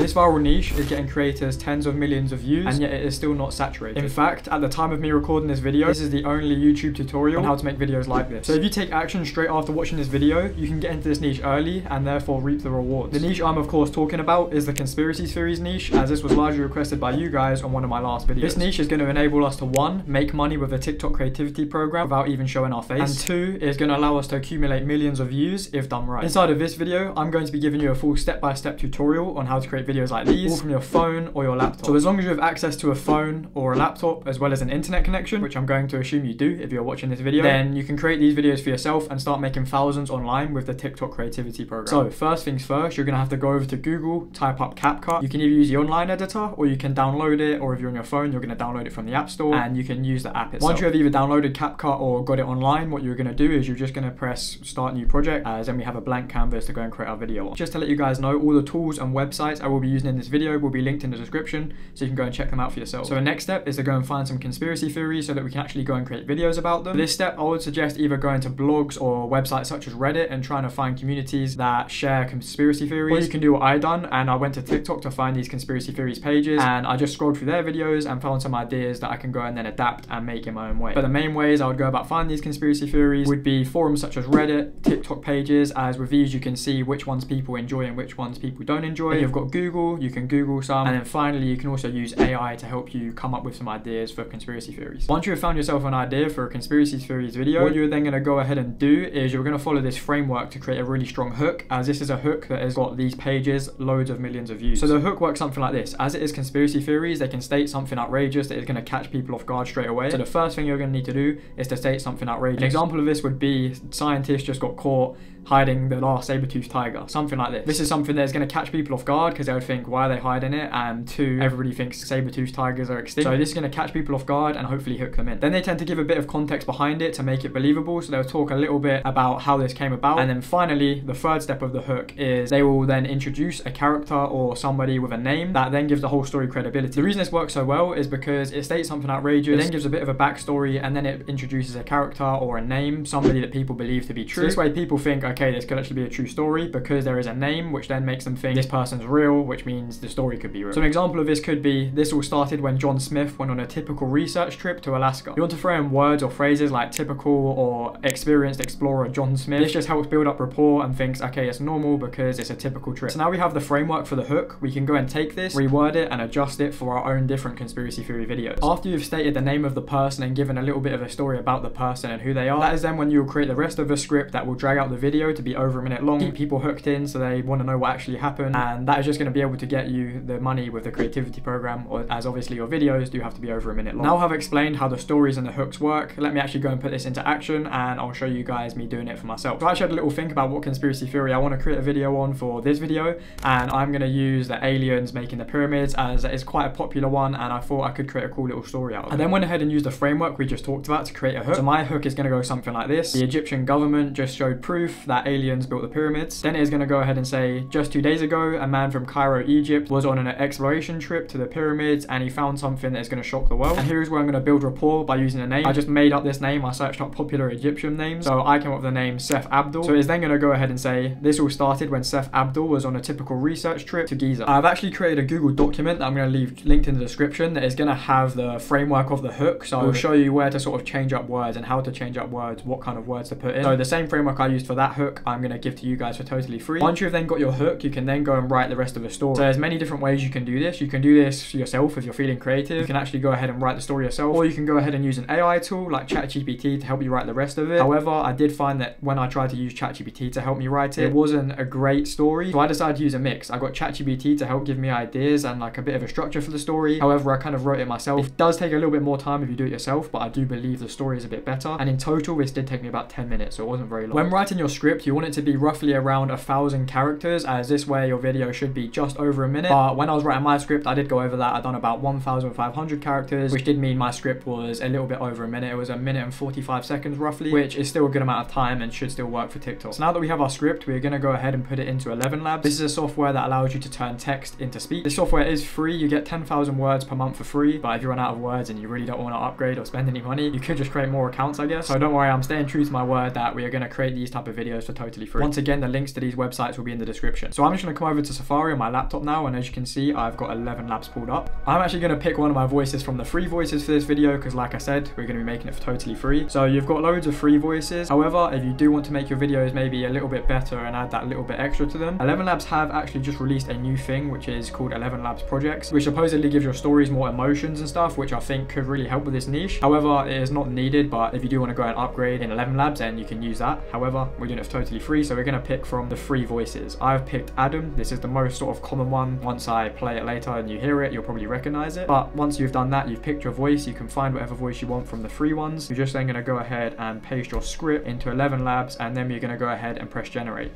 This viral niche is getting creators tens of millions of views, and yet it is still not saturated. In fact, at the time of me recording this video, this is the only YouTube tutorial on how to make videos like this. So if you take action straight after watching this video, you can get into this niche early and therefore reap the rewards. The niche I'm of course talking about is the conspiracy theories niche, as this was largely requested by you guys on one of my last videos. This niche is going to enable us to 1, make money with the TikTok creativity program without even showing our face, and 2, is going to allow us to accumulate millions of views if done right. Inside of this video, I'm going to be giving you a full step-by-step tutorial on how to create videos like these, all from your phone or your laptop. So as long as you have access to a phone or a laptop, as well as an internet connection, which I'm going to assume you do if you're watching this video, then you can create these videos for yourself and start making thousands online with the TikTok creativity program. So first things first, you're going to have to go over to Google, type up CapCut. You can either use the online editor or you can download it, or if you're on your phone, you're going to download it from the App Store and you can use the app itself. Once you have either downloaded CapCut or got it online, what you're going to do is you're just going to press start new project, as then we have a blank canvas to go and create our video on. Just to let you guys know, all the tools and websites I will be using in this video will be linked in the description, so you can go and check them out for yourself. So the next step is to go and find some conspiracy theories so that we can actually go and create videos about them. For this step, I would suggest either going to blogs or websites such as Reddit and trying to find communities that share conspiracy theories. Or you can do what I done, and I went to TikTok to find these conspiracy theories pages, and I just scrolled through their videos and found some ideas that I can go and then adapt and make in my own way. But the main ways I would go about finding these conspiracy theories would be forums such as Reddit, TikTok pages, as with these you can see which ones people enjoy and which ones people don't enjoy. If you've got Google, you can Google some, and then finally you can also use AI to help you come up with some ideas for conspiracy theories. Once you have found yourself an idea for a conspiracy theories video, what you're then going to go ahead and do is you're going to follow this framework to create a really strong hook, as this is a hook that has got these pages loads of millions of views. So the hook works something like this. As it is conspiracy theories, they can state something outrageous that is going to catch people off guard straight away. So the first thing you're going to need to do is to state something outrageous. An example of this would be scientists just got caught hiding the last saber-toothed tiger, something like this. This is something that's going to catch people off guard because they would think, why are they hiding it? And 2, everybody thinks saber-toothed tigers are extinct. So this is going to catch people off guard and hopefully hook them in. Then they tend to give a bit of context behind it to make it believable, so they'll talk a little bit about how this came about. And then finally, the third step of the hook is they will then introduce a character or somebody with a name that then gives the whole story credibility. The reason this works so well is because it states something outrageous, it then gives a bit of a backstory, and then it introduces a character or a name, somebody that people believe to be true. So this way people think, okay, this could actually be a true story because there is a name, which then makes them think this person's real, which means the story could be real. So an example of this could be, this all started when John Smith went on a typical research trip to Alaska. You want to throw in words or phrases like typical or experienced explorer John Smith. This just helps build up rapport and thinks, okay, it's normal because it's a typical trip. So now we have the framework for the hook. We can go and take this, reword it, and adjust it for our own different conspiracy theory videos. After you've stated the name of the person and given a little bit of a story about the person and who they are, that is then when you'll create the rest of the script that will drag out the video to be over a minute long, keep people hooked in so they want to know what actually happened, and that is just going to be able to get you the money with the creativity program, or as obviously your videos do have to be over a minute long. Now I've explained how the stories and the hooks work, let me actually go and put this into action and I'll show you guys me doing it for myself. So I actually had a little think about what conspiracy theory I want to create a video on for this video, and I'm going to use the aliens making the pyramids, as it's quite a popular one and I thought I could create a cool little story out of it. I then went ahead and used the framework we just talked about to create a hook. So my hook is going to go something like this. The Egyptian government just showed proof that aliens built the pyramids. Then it is going to go ahead and say, just 2 days ago, a man from Cairo, Egypt was on an exploration trip to the pyramids and he found something that is going to shock the world. And here's where I'm going to build rapport by using a name. I just made up this name. I searched up popular Egyptian names. So I came up with the name Seth Abdul. So it's then going to go ahead and say, this all started when Seth Abdul was on a typical research trip to Giza. I've actually created a Google document that I'm going to leave linked in the description that is going to have the framework of the hook. So I'll show you where to sort of change up words and how to change up words, what kind of words to put in. So the same framework I used for that hook, I'm going to give to you guys for totally free. Once you've then got your hook, you can then go and write the rest of the story. So there's many different ways you can do this. You can do this yourself if you're feeling creative. You can actually go ahead and write the story yourself, or you can go ahead and use an AI tool like ChatGPT to help you write the rest of it. However, I did find that when I tried to use ChatGPT to help me write it, it wasn't a great story. So I decided to use a mix. I got ChatGPT to help give me ideas and like a bit of a structure for the story. However, I kind of wrote it myself. It does take a little bit more time if you do it yourself, but I do believe the story is a bit better. And in total, this did take me about 10 minutes, so it wasn't very long. When writing your script, you want it to be roughly around 1,000 characters, as this way your video should be just over a minute. But when I was writing my script, I did go over that. I'd done about 1,500 characters, which did mean my script was a little bit over a minute. It was 1 minute and 45 seconds roughly, which is still a good amount of time and should still work for TikTok. So now that we have our script, we're going to go ahead and put it into 11 Labs. This is a software that allows you to turn text into speech. This software is free. You get 10,000 words per month for free, but if you run out of words and you really don't want to upgrade or spend any money, you could just create more accounts, I guess. So don't worry, I'm staying true to my word that we are going to create these type of videos videos for totally free. Once again, the links to these websites will be in the description. So I'm just going to come over to Safari on my laptop now, and as you can see, I've got 11 labs pulled up. I'm actually going to pick one of my voices from the free voices for this video because, like I said, we're going to be making it for totally free. So you've got loads of free voices. However, if you do want to make your videos maybe a little bit better and add that little bit extra to them, 11 Labs have actually just released a new thing which is called 11 Labs Projects, which supposedly gives your stories more emotions and stuff, which I think could really help with this niche. However, it is not needed, but if you do want to go and upgrade in 11 Labs, then you can use that. However, we're doing it for totally free, so we're going to pick from the free voices. I've picked Adam. This is the most sort of common one. Once I play it later and you hear it, you'll probably recognize it. But once you've done that, you've picked your voice, you can find whatever voice you want from the free ones. You're just then going to go ahead and paste your script into 11 Labs, and then you're going to go ahead and press generate.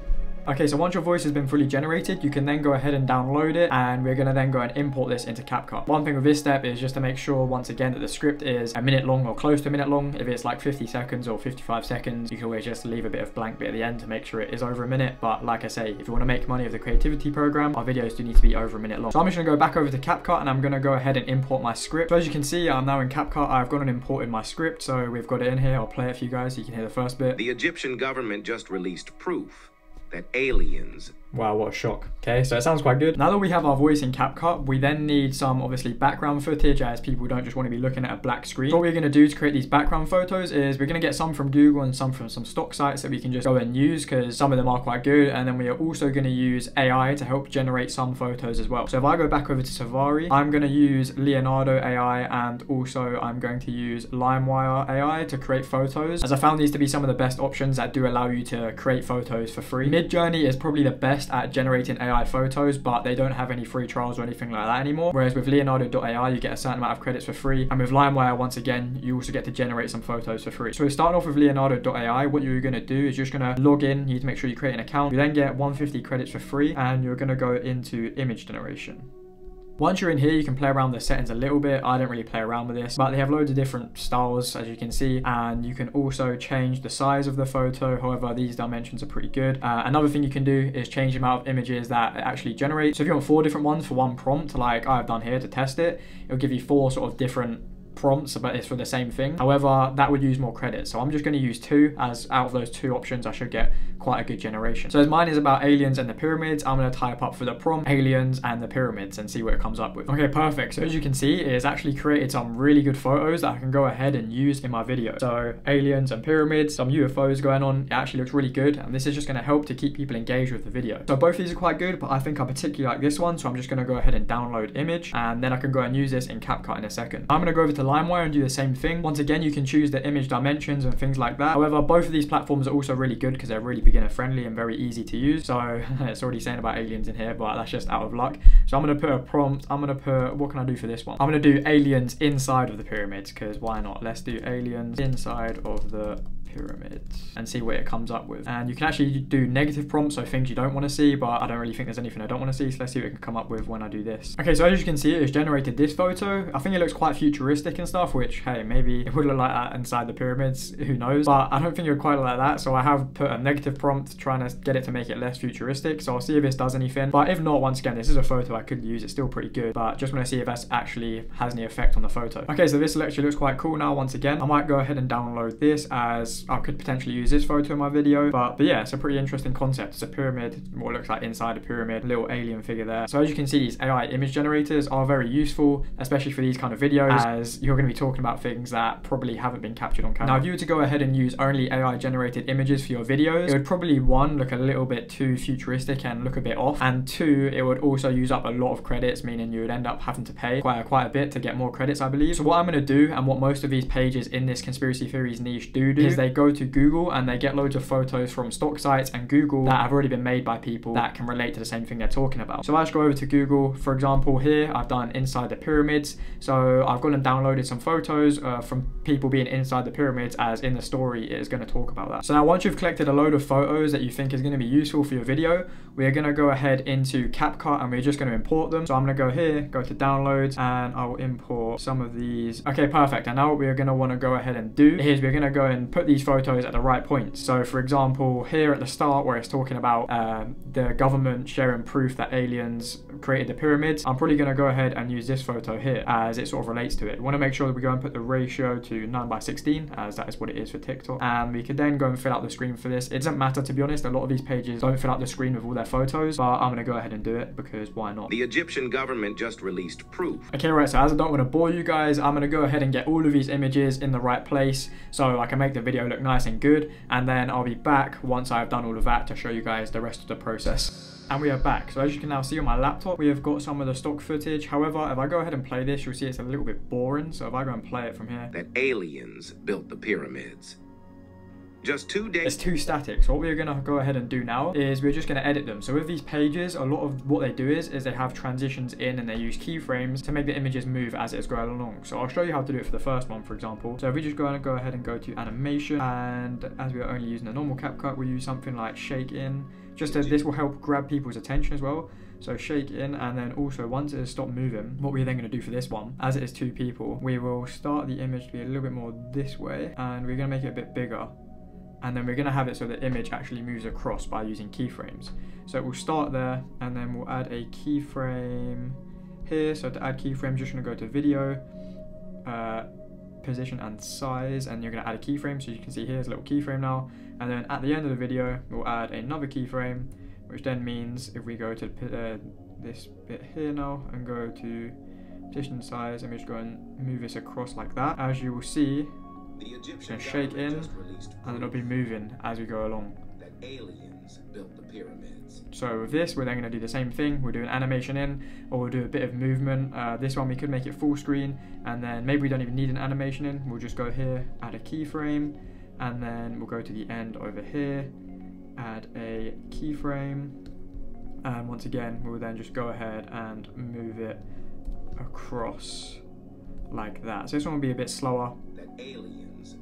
Okay, so once your voice has been fully generated, you can then go ahead and download it, and we're going to then go and import this into CapCut. One thing with this step is just to make sure, once again, that the script is a minute long or close to a minute long. If it's like 50 seconds or 55 seconds, you can always just leave a bit of blank bit at the end to make sure it is over a minute. But like I say, if you want to make money with the creativity program, our videos do need to be over a minute long. So I'm just going to go back over to CapCut, and I'm going to go ahead and import my script. So as you can see, I'm now in CapCut. I've gone and imported my script, so we've got it in here. I'll play it for you guys so you can hear the first bit. The Egyptian government just released proof that aliens... Wow, what a shock. Okay, so it sounds quite good. Now that we have our voice in CapCut, we then need some, obviously, background footage, as people don't just want to be looking at a black screen. So what we're going to do to create these background photos is we're going to get some from Google and some from some stock sites that we can just go and use, because some of them are quite good. And then we are also going to use AI to help generate some photos as well. So if I go back over to Safari, I'm going to use Leonardo AI, and also I'm going to use LimeWire AI to create photos, as I found these to be some of the best options that do allow you to create photos for free. Midjourney is probably the best at generating AI photos, but they don't have any free trials or anything like that anymore. Whereas with Leonardo.ai, you get a certain amount of credits for free. And with LimeWire, once again, you also get to generate some photos for free. So we're starting off with Leonardo.ai. What you're going to do is you're just going to log in. You need to make sure you create an account. You then get 150 credits for free, and you're going to go into image generation. Once you're in here, you can play around with the settings a little bit. I don't really play around with this, but they have loads of different styles, as you can see, and you can also change the size of the photo. However, these dimensions are pretty good. Another thing you can do is change the amount of images that it actually generates. So if you want 4 different ones for one prompt, like I've done here to test it, it'll give you 4 sort of different prompts, but it's for the same thing. However, that would use more credits, so I'm just going to use 2, as out of those 2 options I should get quite a good generation. So as mine is about aliens and the pyramids, I'm going to type up for the prompt aliens and the pyramids and see what it comes up with. Okay, perfect. So as you can see, it has actually created some really good photos that I can go ahead and use in my video. So aliens and pyramids, some UFOs going on. It actually looks really good, and this is just going to help to keep people engaged with the video. So both of these are quite good, but I think I particularly like this one, so I'm just going to go ahead and download image, and then I can go and use this in CapCut in a second. I'm going to go over to LimeWire and do the same thing. Once again, you can choose the image dimensions and things like that. However, both of these platforms are also really good because they're really beginner friendly and very easy to use. So it's already saying about aliens in here, but that's just out of luck. So I'm going to put a prompt. I'm going to put, what can I do for this one? I'm going to do aliens inside of the pyramids, because why not? Let's do aliens inside of the pyramids and see what it comes up with. And you can actually do negative prompts, so things you don't want to see, but I don't really think there's anything I don't want to see, so let's see what it can come up with when I do this. Okay, so as you can see, it's generated this photo. I think it looks quite futuristic and stuff, which, hey, maybe it would look like that inside the pyramids, who knows, but I don't think it would quite look like that. So I have put a negative prompt trying to get it to make it less futuristic, so I'll see if this does anything. But if not, once again, this is a photo I could use. It's still pretty good, but just want to see if that actually has any effect on the photo. Okay, so this actually looks quite cool now. Once again, I might go ahead and download this, as I could potentially use this photo in my video. But yeah, it's a pretty interesting concept. It's a pyramid, what looks like inside a pyramid, little alien figure there. So as you can see, these AI image generators are very useful, especially for these kind of videos, as you're going to be talking about things that probably haven't been captured on camera. Now, if you were to go ahead and use only AI generated images for your videos, it would probably, 1, look a little bit too futuristic and look a bit off, and 2, it would also use up a lot of credits, meaning you would end up having to pay quite a bit to get more credits, I believe. So what I'm going to do, and what most of these pages in this conspiracy theories niche do, is they go to Google and they get loads of photos from stock sites and Google that have already been made by people that can relate to the same thing they're talking about. So I just go over to Google. For example, here I've done inside the pyramids, so I've gone and downloaded some photos from people being inside the pyramids, as in the story it is going to talk about that. So now, once you've collected a load of photos that you think is going to be useful for your video, we're going to go ahead into CapCut and we're just going to import them. So I'm going to go here, go to downloads, and I will import some of these. Okay, perfect. And now what we're going to want to go ahead and do is we're going to go and put these these photos at the right points. So for example, here at the start where it's talking about the government sharing proof that aliens created the pyramids, I'm probably going to go ahead and use this photo here as it sort of relates to it. We want to make sure that we go and put the ratio to 9:16 as that is what it is for TikTok, and we could then go and fill out the screen for this. It doesn't matter, to be honest, a lot of these pages don't fill out the screen with all their photos, but I'm going to go ahead and do it because why not? The Egyptian government just released proof. Okay, right, so as I don't want to bore you guys, I'm going to go ahead and get all of these images in the right place so I can make the video look nice and good, and then I'll be back once I've done all of that to show you guys the rest of the process. And we are back. So as you can now see on my laptop, we have got some of the stock footage. However, if I go ahead and play this, you'll see it's a little bit boring. So if I go and play it from here, that aliens built the pyramids. Just 2 days. It's too static. So what we're going to go ahead and do now is we're just going to edit them. So with these pages, a lot of what they do is they have transitions in, and they use keyframes to make the images move as it's going along. So I'll show you how to do it for the first one, for example. So if we just go ahead and go to animation, and as we are only using a normal CapCut, we use something like shake in. Just as this will help grab people's attention as well. So shake in, and then also once it has stopped moving, what we're then going to do for this one, as it is 2 people, we will start the image to be a little bit more this way, and we're going to make it a bit bigger. And then we're going to have it so the image actually moves across by using keyframes. So we'll start there, and then we'll add a keyframe here. So to add keyframes, you're just going to go to video, position and size, and you're going to add a keyframe. So you can see here's a little keyframe now, and then at the end of the video we'll add another keyframe, which then means if we go to this bit here now and go to position size, and we just go and move this across like that, as you will see it's going to shake in, and then it'll be moving as we go along. That aliens built the pyramids. So with this, we're then going to do the same thing. We'll do an animation in, or we'll do a bit of movement. This one we could make it full screen, and then maybe we don't even need an animation in. We'll just go here, add a keyframe, and then we'll go to the end over here, add a keyframe, and once again we'll then just go ahead and move it across like that. So this one will be a bit slower,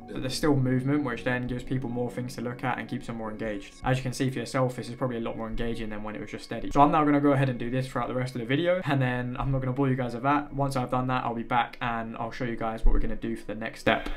but there's still movement, which then gives people more things to look at and keeps them more engaged. As you can see for yourself, this is probably a lot more engaging than when it was just steady. So I'm now going to go ahead and do this throughout the rest of the video, and then I'm not going to bore you guys with that. Once I've done that, I'll be back and I'll show you guys what we're going to do for the next step.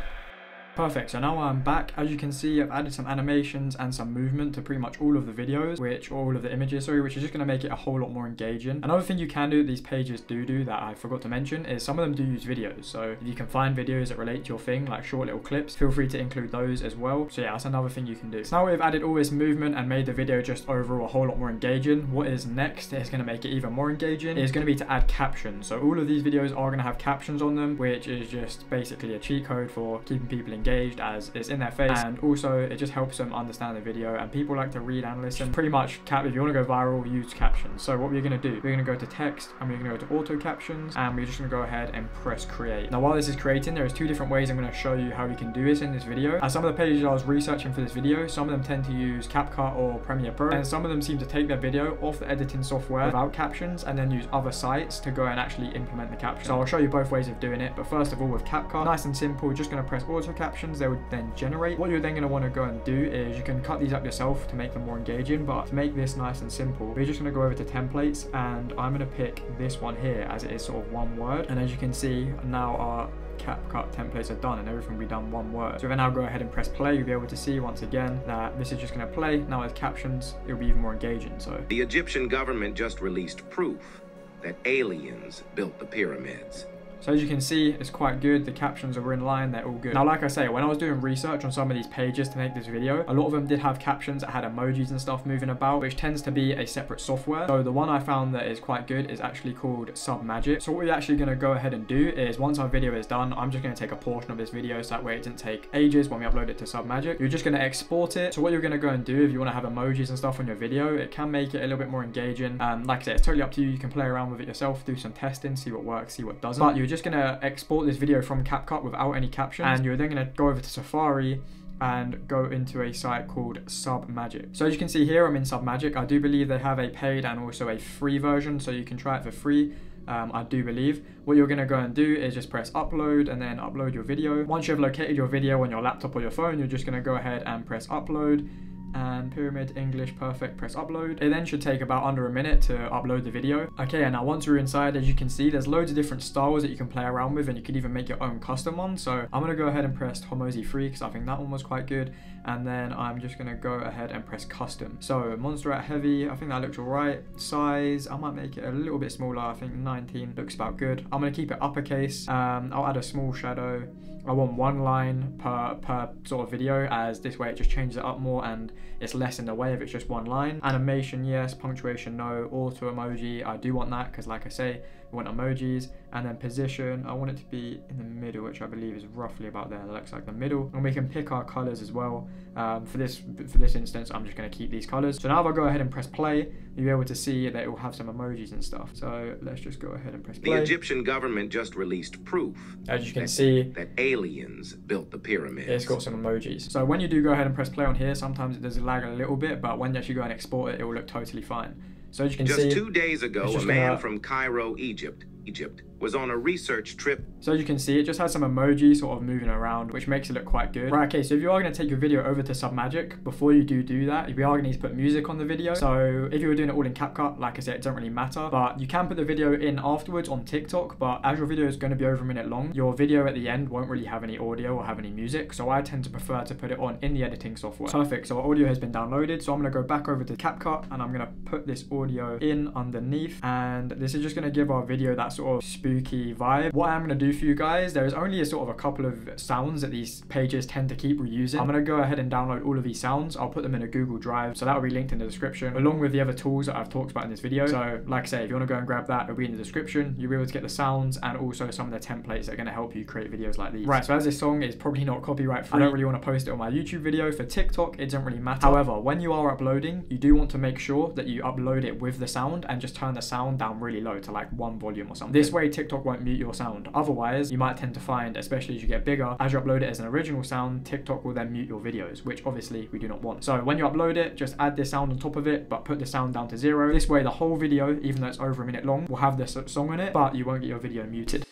Perfect, so now I'm back. As you can see, I've added some animations and some movement to pretty much all of the videos, which is just going to make it a whole lot more engaging. Another thing you can do that these pages do that I forgot to mention is some of them do use videos. So if you can find videos that relate to your thing, like short little clips, feel free to include those as well. So yeah, that's another thing you can do. So now we've added all this movement and made the video just overall a whole lot more engaging. What is next is going to make it even more engaging is going to be to add captions. So all of these videos are going to have captions on them, which is just basically a cheat code for keeping people engaged, as it's in their face, and also it just helps them understand the video, and people like to read and listen. Pretty much if you want to go viral, use captions. So what we're going to do, we're going to go to text, and we're going to go to auto captions, and we're just going to go ahead and press create. Now while this is creating, there's 2 different ways I'm going to show you how we can do this in this video. As some of the pages I was researching for this video, some of them tend to use CapCut or Premiere Pro, and some of them seem to take their video off the editing software without captions and then use other sites to go and actually implement the caption. So I'll show you both ways of doing it, but first of all with CapCut, nice and simple, just going to press auto captions. They would then generate. What you're then going to want to go and do is you can cut these up yourself to make them more engaging, but to make this nice and simple, we're just going to go over to templates, and I'm going to pick this one here as it is sort of one word. And as you can see, now our CapCut templates are done and everything will be done one word. So if I now go ahead and press play, you'll be able to see once again that this is just going to play. Now with captions, it'll be even more engaging. So the Egyptian government just released proof that aliens built the pyramids. So as you can see, it's quite good. The captions are in line, they're all good. Now, like I say, when I was doing research on some of these pages to make this video, a lot of them did have captions that had emojis and stuff moving about, which tends to be a separate software. So the one I found that is quite good is actually called Submagic. So what we're actually going to go ahead and do is once our video is done, I'm just going to take a portion of this video so that way it didn't take ages when we upload it to Submagic. You're just going to export it. So what you're going to go and do if you want to have emojis and stuff on your video, it can make it a little bit more engaging. Like I said, it's totally up to you. You can play around with it yourself, do some testing, see what works, see what doesn't. But you're just going to export this video from CapCut without any captions, and you're then going to go over to Safari and go into a site called Submagic. So as you can see here, I'm in Submagic. I do believe they have a paid and also a free version, so you can try it for free. I do believe. What you're going to go and do is just press upload and then upload your video. Once you have located your video on your laptop or your phone, you're just going to go ahead and press upload. and pyramid English perfect, press upload. It then should take about under a minute to upload the video. Okay, and now once we're inside, as you can see, there's loads of different styles that you can play around with, and you can even make your own custom one. So I'm gonna go ahead and press Hormozy 3 because I think that one was quite good, and then I'm just gonna go ahead and press custom. So monster at heavy, I think that looks all right. Size, I might make it a little bit smaller. I think 19 looks about good. I'm gonna keep it uppercase. I'll add a small shadow. I want one line per sort of video, as this way it just changes it up more and it's less in the way if it's just one line. Animation, yes. Punctuation, no. Auto emoji, I do want that because, like I say, we want emojis. And then position, I want it to be in the middle, which I believe is roughly about there. That looks like the middle. And we can pick our colors as well. For this instance, I'm just going to keep these colors. So now if I go ahead and press play, you'll be able to see that it will have some emojis and stuff. So let's just go ahead and press play. The Egyptian government just released proof, as you can see, that aliens built the pyramids. It's got some emojis. So when you do go ahead and press play on here, sometimes it does lag a little bit, but when you actually go and export it, it will look totally fine. So as you can see, just 2 days ago, a man from Cairo, Egypt, was on a research trip. So as you can see, it just has some emoji sort of moving around, which makes it look quite good. Right, okay, so if you are going to take your video over to Submagic, before you do that, we are going to need to put music on the video. So if you were doing it all in CapCut, like I said, it doesn't really matter, but you can put the video in afterwards on TikTok. But as your video is going to be over a minute long, your video at the end won't really have any audio or have any music. So I tend to prefer to put it on in the editing software. Perfect, so our audio has been downloaded. So I'm going to go back over to CapCut and I'm going to put this audio in underneath. And this is just going to give our video that sort of spooky vibe. What I'm going to do for you guys, there is only a sort of a couple of sounds that these pages tend to keep reusing. I'm going to go ahead and download all of these sounds. I'll put them in a Google Drive, so that will be linked in the description, along with the other tools that I've talked about in this video. So like I say, if you want to go and grab that, it'll be in the description. You'll be able to get the sounds and also some of the templates that are going to help you create videos like these. Right, so as this song is probably not copyright free, I don't really want to post it on my YouTube video. For TikTok, it doesn't really matter. However, when you are uploading, you do want to make sure that you upload it with the sound and just turn the sound down really low to like 1 volume or something. This way TikTok won't mute your sound. Otherwise, you might tend to find, especially as you get bigger, as you upload it as an original sound, TikTok will then mute your videos, which obviously we do not want. So when you upload it, just add this sound on top of it, but put the sound down to 0. This way the whole video, even though it's over a minute long, will have this song on it, but you won't get your video muted.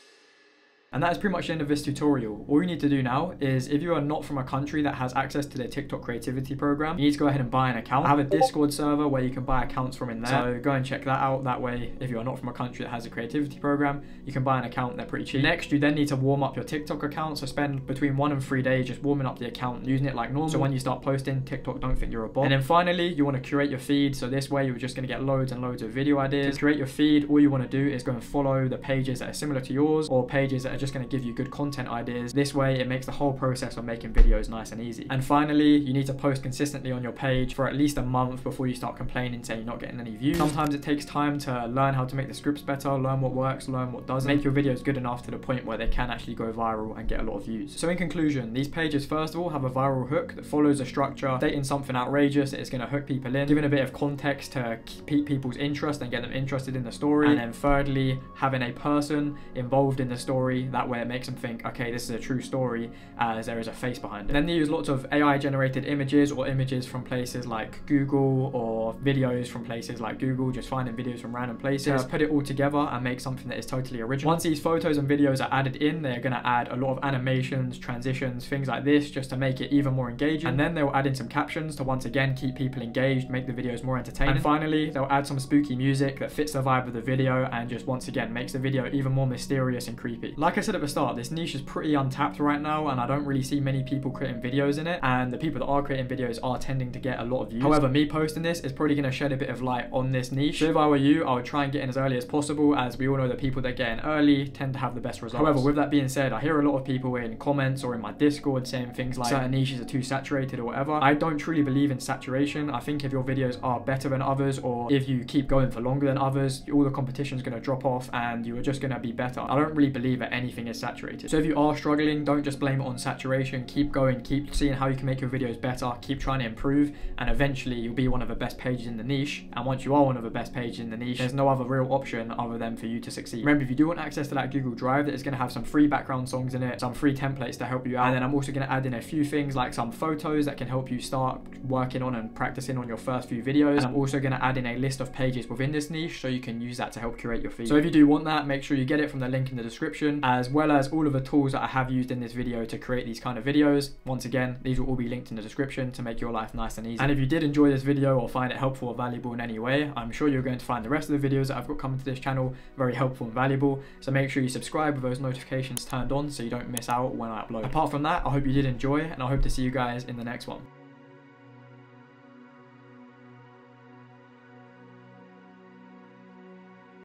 And that is pretty much the end of this tutorial. All you need to do now is, if you are not from a country that has access to their TikTok creativity program, you need to go ahead and buy an account. I have a Discord server where you can buy accounts from in there. So go and check that out. That way, if you are not from a country that has a creativity program, you can buy an account. They're pretty cheap. Next, you then need to warm up your TikTok account. So spend between 1 and 3 days just warming up the account, using it like normal. So when you start posting, TikTok don't think you're a bot. And then finally, you want to curate your feed. So this way, you're just going to get loads and loads of video ideas. To curate your feed, all you want to do is go and follow the pages that are similar to yours, or pages that are just going to give you good content ideas. This way it makes the whole process of making videos nice and easy. And finally, you need to post consistently on your page for at least a month before you start complaining saying you're not getting any views. Sometimes it takes time to learn how to make the scripts better, learn what works, learn what doesn't. Make your videos good enough to the point where they can actually go viral and get a lot of views. So in conclusion, these pages first of all have a viral hook that follows a structure, stating something outrageous that is going to hook people in, giving a bit of context to keep people's interest and get them interested in the story. And then thirdly, having a person involved in the story, that way it makes them think, okay, this is a true story, as there is a face behind it. And then they use lots of AI generated images, or images from places like Google, or videos from places like Google, just finding videos from random places, put it all together and make something that is totally original. Once these photos and videos are added in, they're going to add a lot of animations, transitions, things like this, just to make it even more engaging. And then they'll add in some captions to once again keep people engaged, make the videos more entertaining. And finally, they'll add some spooky music that fits the vibe of the video and just once again makes the video even more mysterious and creepy. Like I said at the start, this niche is pretty untapped right now, and I don't really see many people creating videos in it, and the people that are creating videos are tending to get a lot of views. However, me posting this is probably going to shed a bit of light on this niche. So if I were you, I would try and get in as early as possible, as we all know the people that get in early tend to have the best results. However, with that being said, I hear a lot of people in comments or in my Discord saying things like certain niches are too saturated or whatever. I don't truly believe in saturation. I think if your videos are better than others, or if you keep going for longer than others, all the competition is going to drop off and you are just going to be better. I don't really believe that anything is saturated. So if you are struggling, don't just blame it on saturation. Keep going, keep seeing how you can make your videos better, keep trying to improve, and eventually you'll be one of the best pages in the niche. And once you are one of the best pages in the niche, there's no other real option other than for you to succeed. Remember, if you do want access to that Google Drive, that is going to have some free background songs in it, some free templates to help you out, and then I'm also going to add in a few things like some photos that can help you start working on and practicing on your first few videos. And I'm also going to add in a list of pages within this niche so you can use that to help curate your feed. So if you do want that, make sure you get it from the link in the description, as as well as all of the tools that I have used in this video to create these kind of videos. Once again, these will all be linked in the description to make your life nice and easy. And if you did enjoy this video or find it helpful or valuable in any way, I'm sure you're going to find the rest of the videos that I've got coming to this channel very helpful and valuable. So make sure you subscribe with those notifications turned on so you don't miss out when I upload. Apart from that, I hope you did enjoy, and I hope to see you guys in the next one.